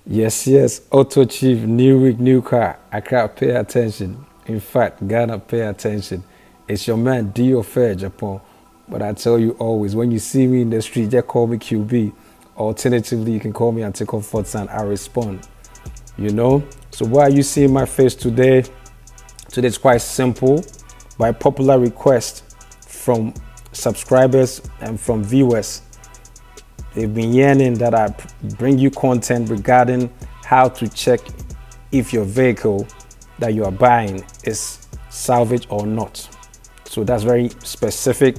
Yes, AutoChief, new week, new car. Accra, pay attention. In fact, Ghana, pay attention. It's your man, Dio Fair, Japan. But I tell you always, when you see me in the street, just call me QB. Alternatively, you can call me and take off Forts and I respond. You know? So why are you seeing my face today? Today it's quite simple. By popular request from subscribers and from viewers, they've been yearning that I bring you content regarding how to check if your vehicle that you are buying is salvage or not. So that's very specific.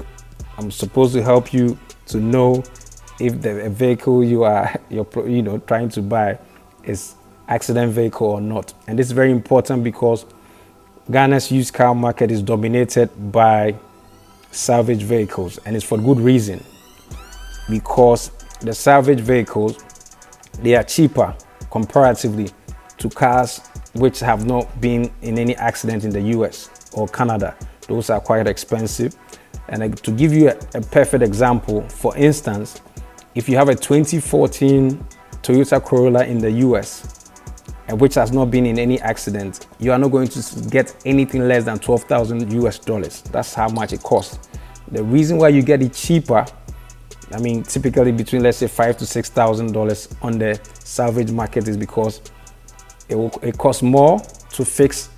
I'm supposed to help you to know if the vehicle you're trying to buy is accident vehicle or not. And this is very important because Ghana's used car market is dominated by salvage vehicles, and it's for good reason, because the salvage vehicles, they are cheaper comparatively to cars which have not been in any accident in the US or Canada. Those are quite expensive. And to give you a perfect example, for instance, if you have a 2014 Toyota Corolla in the US, and which has not been in any accident, you are not going to get anything less than 12,000 US dollars. That's how much it costs. The reason why you get it cheaper, I mean, typically between, let's say, $5,000 to $6,000 on the salvage market, is because it costs more to fix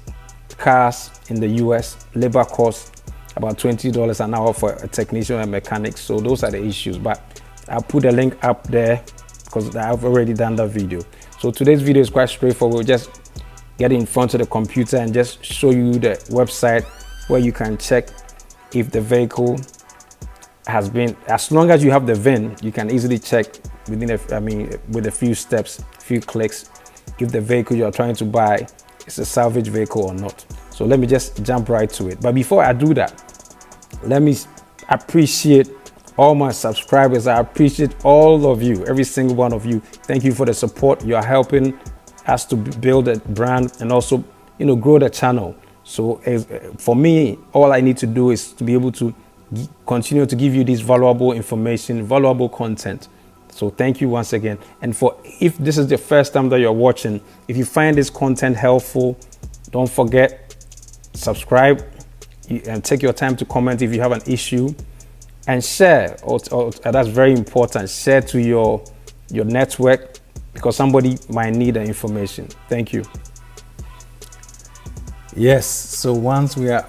cars in the US. Labor costs about $20 an hour for a technician and mechanic. So those are the issues. But I'll put a link up there because I've already done that video. So today's video is quite straightforward. We'll just get in front of the computer and just show you the website where you can check if the vehicle has been, as long as you have the VIN, you can easily check within with a few steps, few clicks, if the vehicle you're trying to buy is a salvage vehicle or not. So let me just jump right to it. But before I do that, let me appreciate all my subscribers. I appreciate all of you, every single one of you. Thank you for the support. You are helping us to build a brand and also, grow the channel. So for me, all I need to do is to be able to continue to give you this valuable information, valuable content. So thank you once again. And if this is the first time that you're watching, if you find this content helpful, don't forget, subscribe and take your time to comment if you have an issue. And share, that's very important. Share to your network because somebody might need the information. Thank you. Yes, so once we are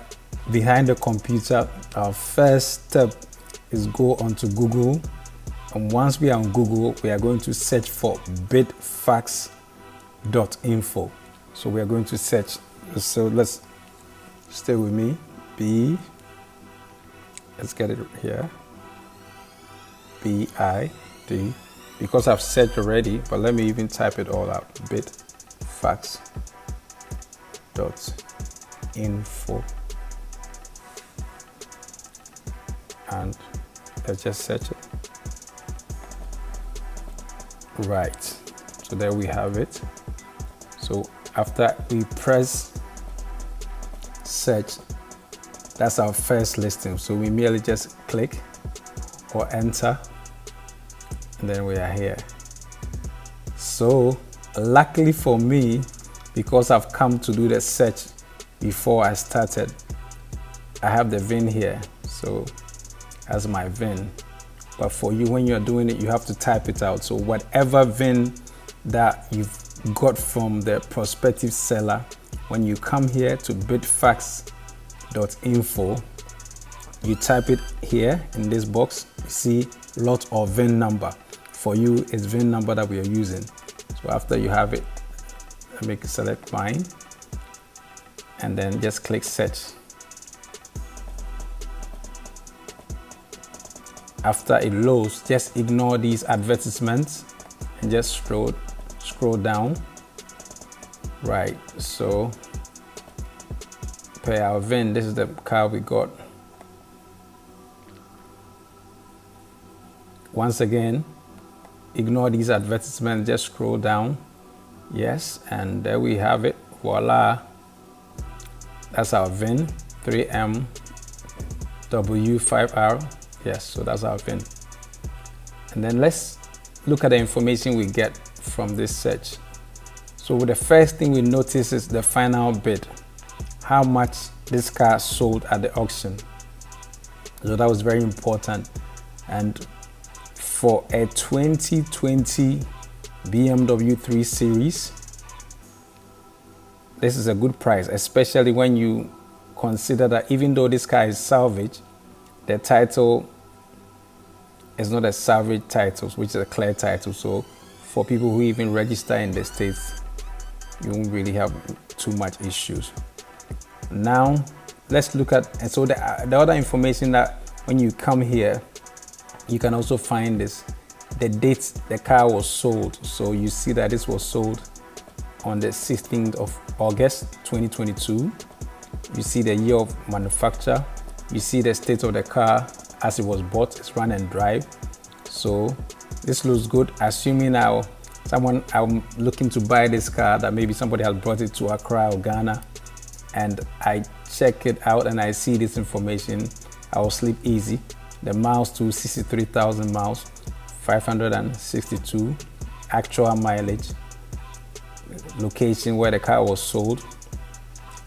behind the computer, our first step is go onto Google. And once we are on Google, we are going to search for bidfax.info. So we are going to search. So let's stay with me. Let's get it here. BID, because I've searched already, but let me even type it all out. Bidfax.info. And let's just search it. Right. So there we have it. So after we press search, that's our first listing. So we merely just click or enter, and then we are here. So luckily for me, because I've come to do the search before I started, I have the VIN here. So that's my VIN. But for you, when you're doing it, you have to type it out. So whatever VIN that you've got from the prospective seller, when you come here to bidfax.info, you type it here in this box. You see lot or VIN number. For you, it's VIN number that we are using. So after you have it, let me select mine and then just click search. After it loads, just ignore these advertisements and just scroll down. Right, so per our VIN, this is the car we got. Once again, ignore these advertisements, just scroll down. Yes, and there we have it. Voila, that's our VIN, 3MW5R. Yes, so that's our VIN. And then let's look at the information we get from this search. So the first thing we notice is the final bid, how much this car sold at the auction. So that was very important. And for a 2020 BMW 3 Series, this is a good price, especially when you consider that even though this car is salvage, the title is not a salvage title, which is a clear title. So for people who even register in the States, you won't really have too much issues. Now, let's look at, and so the other information that when you come here, you can also find this, the date the car was sold. So you see that this was sold on the 16th of August 2022. You see the year of manufacture. You see the state of the car as it was bought. It's run and drive. So this looks good. Assuming now I'm looking to buy this car, that maybe somebody has brought it to Accra or Ghana, and I check it out and I see this information, I will sleep easy. The miles to 63,000 miles, 562, actual mileage, location where the car was sold,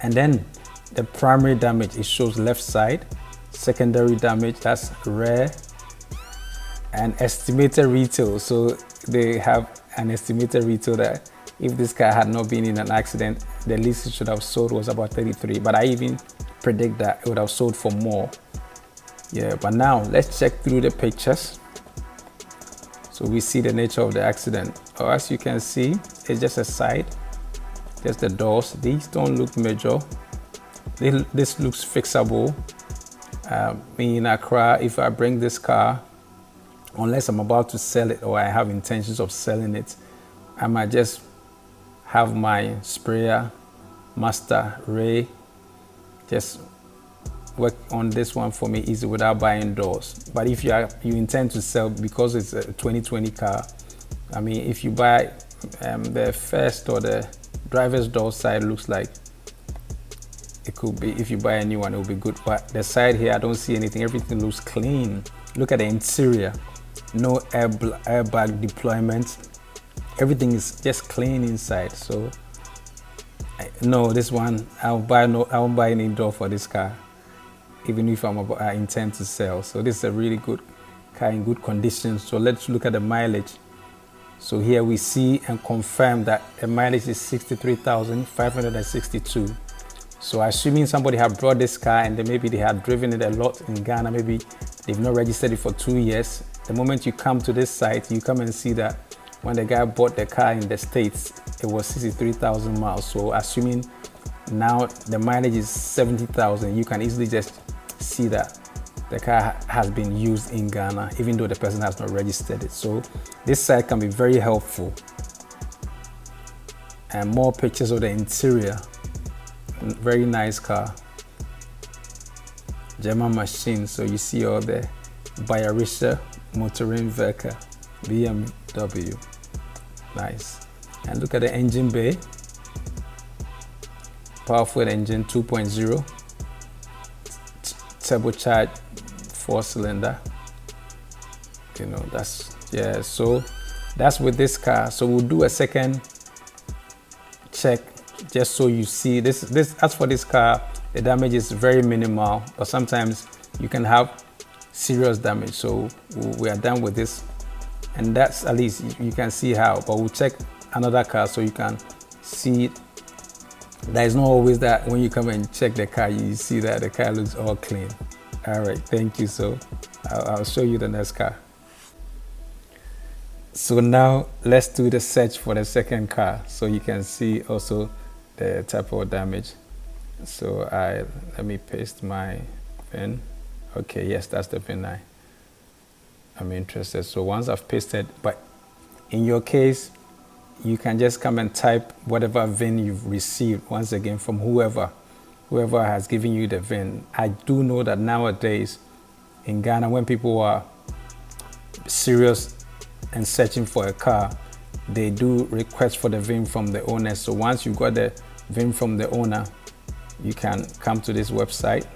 and then the primary damage, it shows left side, secondary damage, that's rare, and estimated retail. So they have an estimated retail that if this car had not been in an accident, the least it should have sold was about 33, but I even predict that it would have sold for more. Yeah, but now let's check through the pictures. So we see the nature of the accident. As you can see, it's just a side, just the doors. These don't look major. This looks fixable. Me in Accra, if I bring this car, unless I'm about to sell it or I have intentions of selling it, I might just have my sprayer, Mazda Ray, just work on this one for me easy without buying doors. But if you intend to sell, because it's a 2020 car, I mean, if you buy the first or the driver's door side, looks like it could be, if you buy a new one, it will be good. But the side here, I don't see anything. Everything looks clean. Look at the interior. No airbag deployment. Everything is just clean inside. So no, this one I won't buy any door for this car, even if I intend to sell. So this is a really good car in good condition. So let's look at the mileage. So here we see and confirm that the mileage is 63,562. So assuming somebody had brought this car and then maybe they had driven it a lot in Ghana, maybe they've not registered it for 2 years. The moment you come to this site, you come and see that when the guy bought the car in the States, it was 63,000 miles. So assuming now the mileage is 70,000, you can easily just see that the car has been used in Ghana, even though the person has not registered it. So this site can be very helpful. And more pictures of the interior. Very nice car. German machine, so you see all the Bayerische Motoren Werke, BMW. Nice. And look at the engine bay. Powerful engine, 2.0. Turbocharged 4-cylinder. You know, that's, yeah, so that's with this car. So we'll do a second check just so you see this. As for this car, the damage is very minimal, but sometimes you can have serious damage. So we are done with this, and that's at least you can see how. But we'll check another car so you can see it. There is not always that when you come and check the car, you see that the car looks all clean. All right, thank you. So I'll show you the next car. So now let's do the search for the second car so you can see also the type of damage. So let me paste my VIN. Okay, yes, that's the VIN I'm interested. So once I've pasted, but in your case, you can just come and type whatever VIN you've received once again from whoever has given you the VIN. I do know that nowadays in Ghana, when people are serious and searching for a car, they do request for the VIN from the owner. So once you got the VIN from the owner, you can come to this website.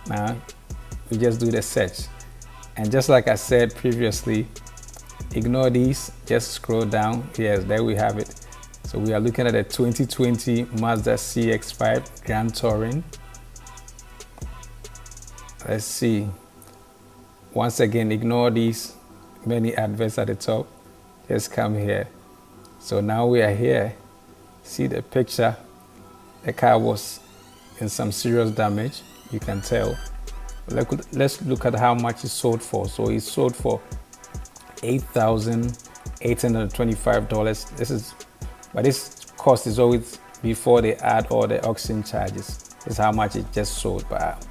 Now you just do the search, and just like I said previously, ignore these, just scroll down. Yes, there we have it. So we are looking at a 2020 Mazda CX-5 Grand Touring. Let's see. Once again, ignore these many adverts at the top. Just come here. So now we are here. See the picture. The car was in some serious damage. You can tell. Let's look at how much it sold for. So it sold for $8,825. But this cost is always before they add all the auction charges. This is how much it just sold. But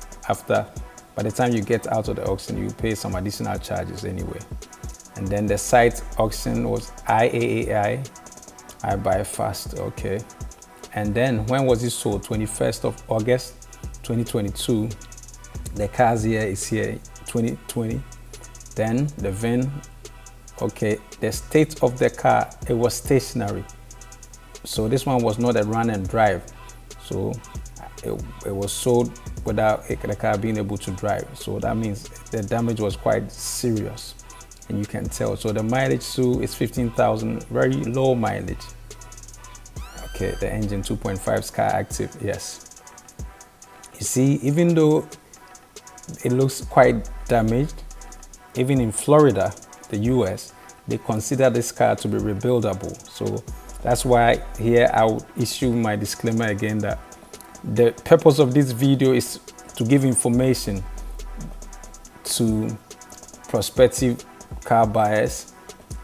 by the time you get out of the auction, you pay some additional charges anyway. And then the site auction was IAAI, I buy fast, okay. And then when was it sold? 21st of August, 2022. The car's here is here, 2020. Then the VIN, okay. The state of the car, it was stationary. So this one was not a run and drive. So it was sold without the car being able to drive. So that means the damage was quite serious, and you can tell. So the mileage too is 15,000, very low mileage. Okay, the engine 2.5 Sky Active, yes. You see, even though it looks quite damaged, even in Florida, the US, they consider this car to be rebuildable. So that's why here I will issue my disclaimer again that the purpose of this video is to give information to prospective car buyers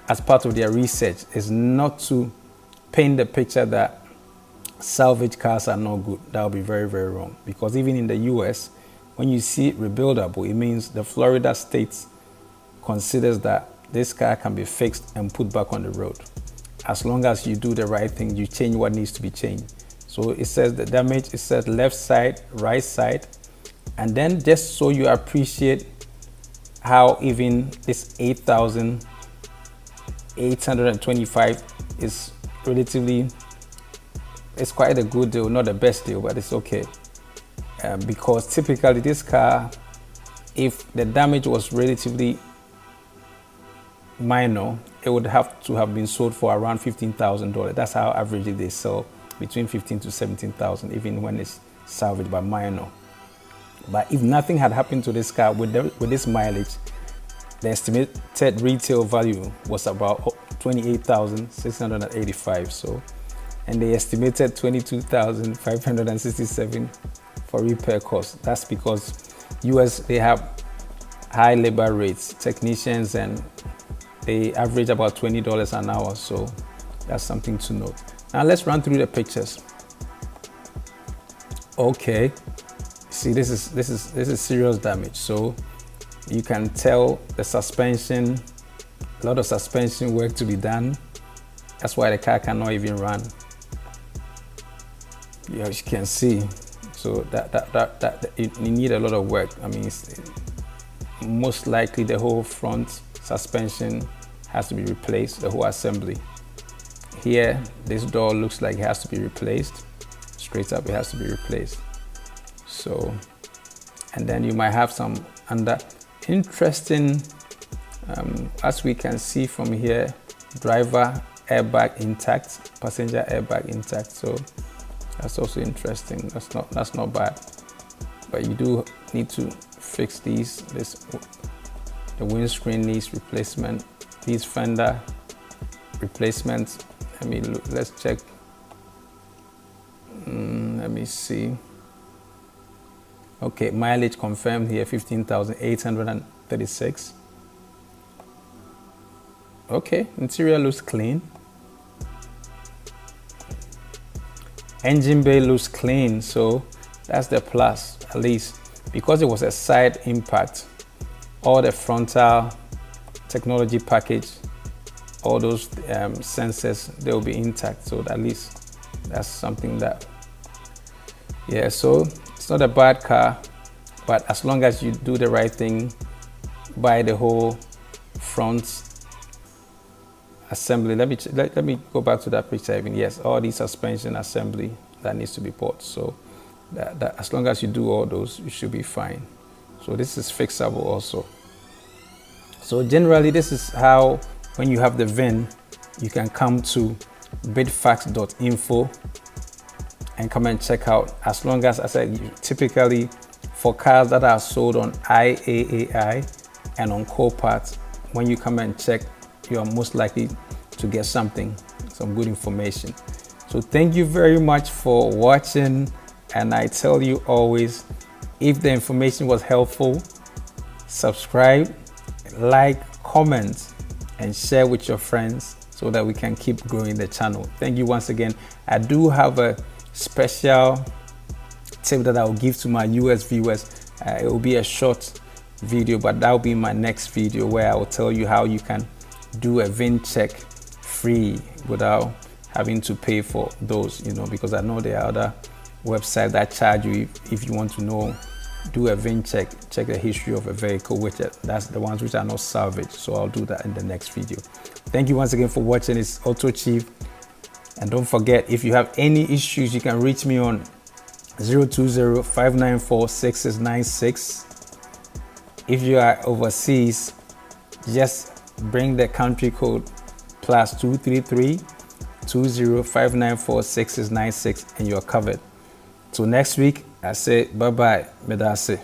as part of their research. Is not to paint the picture that salvage cars are not good. That would be very, very wrong. Because even in the US, when you see it rebuildable, it means the Florida state considers that this car can be fixed and put back on the road. As long as you do the right thing, you change what needs to be changed. So it says the damage, it says left side, right side. And then just so you appreciate how even this 8,825 is relatively, it's quite a good deal, not the best deal, but it's okay. Because typically this car, if the damage was relatively minor, it would have to have been sold for around $15,000. That's how averagely they sell, between 15 to 17,000, even when it's salvaged by minor. But if nothing had happened to this car with this mileage, the estimated retail value was about 28,685. So, and they estimated 22,567 for repair costs. That's because US, they have high labor rates, technicians, and they average about $20 an hour. So that's something to note. Now let's run through the pictures. Okay, see, this is serious damage. So you can tell the suspension, a lot of suspension work to be done. That's why the car cannot even run. Yeah, as you can see. So that it need a lot of work. I mean, most likely the whole front suspension has to be replaced, the whole assembly. Here, this door looks like it has to be replaced. Straight up, it has to be replaced. So, and then you might have some under interesting, as we can see from here, driver airbag intact, passenger airbag intact. So that's also interesting. That's not bad. But you do need to fix these. The windscreen needs replacement. These fender replacements. Let's check. Let me see. Okay, mileage confirmed here, 15,836. Okay, interior looks clean. Engine bay looks clean, so that's the plus, at least. Because it was a side impact, all the frontal technology package, all those sensors, they'll be intact. So at least that's something that, yeah, so it's not a bad car, but as long as you do the right thing, buy the whole front assembly. Let me go back to that picture even. Yes, all the suspension assembly that needs to be bought. So that as long as you do all those, you should be fine. So this is fixable also. So generally, this is how, when you have the VIN, you can come to bitfax.info and come and check out. As long as I said, typically for cars that are sold on IAAI and on Copart, when you come and check, you are most likely to get some good information. So thank you very much for watching, and I tell you always, if the information was helpful, subscribe, like, comment, and share with your friends so that we can keep growing the channel. Thank you once again. I do have a special tip that I will give to my US viewers. It will be a short video, but that will be my next video, where I will tell you how you can do a VIN check free without having to pay for those, because I know there are other websites that charge you if you want to know, do a VIN check the history of a vehicle, which that's the ones which are not salvage. So I'll do that in the next video. Thank you once again for watching. It's AutoChief, and don't forget, if you have any issues, you can reach me on 020-594-6696. If you are overseas, just bring the country code +233 20-594-6696 and you're covered. Till next week, I say bye-bye. Medase.